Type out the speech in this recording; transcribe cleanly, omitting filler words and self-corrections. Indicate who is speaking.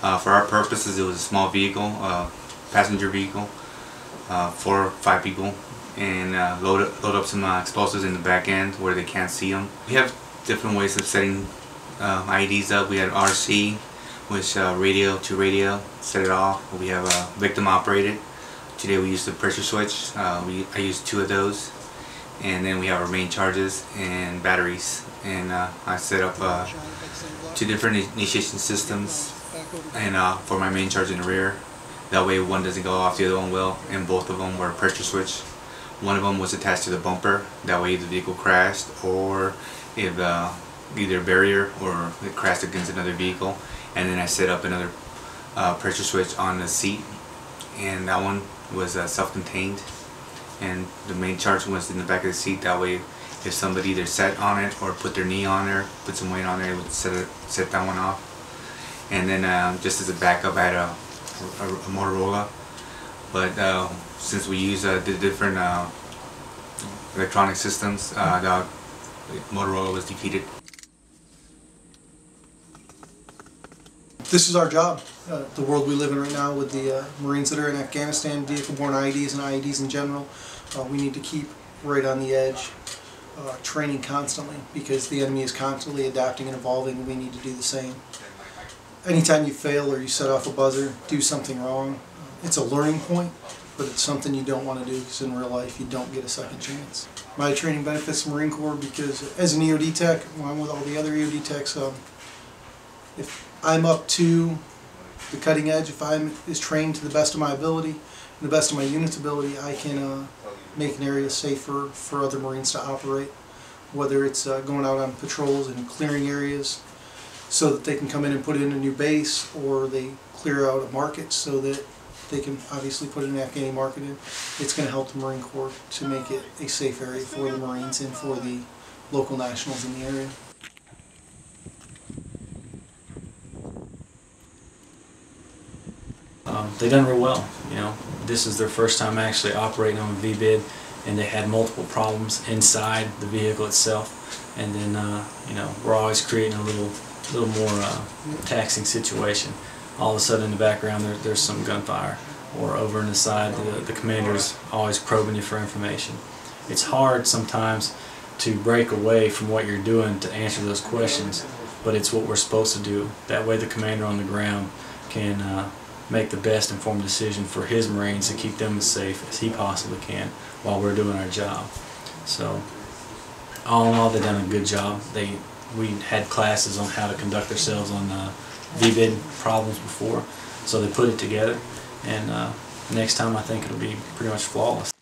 Speaker 1: For our purposes, it was a small vehicle, passenger vehicle, 4 or 5 people, and load up some explosives in the back end where they can't see them. We have different ways of setting IEDs up. We had RC, which radio to radio, set it off. We have victim operated. Today we use the pressure switch. I use 2 of those. And then we have our main charges and batteries. And I set up 2 different initiation systems, and for my main charge in the rear. That way one doesn't go off, the other one will, and both of them were pressure switch. One of them was attached to the bumper. That way if the vehicle crashed, or if either barrier or it crashed against another vehicle. And then I set up another pressure switch on the seat, and that one was self-contained. And the main charge was in the back of the seat. That way if somebody either sat on it or put their knee on there, put some weight on there, it would set that one off. And then just as a backup, I had a Motorola. But since we use the different electronic systems, the Motorola was defeated.
Speaker 2: This is our job. The world we live in right now with the Marines that are in Afghanistan, vehicle-borne IEDs and IEDs in general, we need to keep right on the edge, training constantly, because the enemy is constantly adapting and evolving, and we need to do the same. Anytime you fail or you set off a buzzer, do something wrong, it's a learning point, but it's something you don't want to do, because in real life you don't get a second chance. My training benefits the Marine Corps because as an EOD tech, along with all the other EOD techs, if I'm up to the cutting edge, if I'm trained to the best of my ability and the best of my unit's ability, I can make an area safer for other Marines to operate, whether it's going out on patrols and clearing areas so that they can come in and put in a new base, or they clear out a market so that they can obviously put an Afghani market in. It's going to help the Marine Corps to make it a safe area for the Marines and for the local nationals in the area.
Speaker 3: They done real well. You know, this is their first time actually operating on a VBID, and they had multiple problems inside the vehicle itself. And then you know, we're always creating a little more taxing situation. All of a sudden in the background there's some gunfire, or over on the side the commander's always probing you for information. It's hard sometimes to break away from what you're doing to answer those questions, but it's what we're supposed to do. That way the commander on the ground can make the best informed decision for his Marines to keep them as safe as he possibly can while we're doing our job. So all in all, they've done a good job. We had classes on how to conduct ourselves on VBID problems before, so they put it together, and next time I think it'll be pretty much flawless.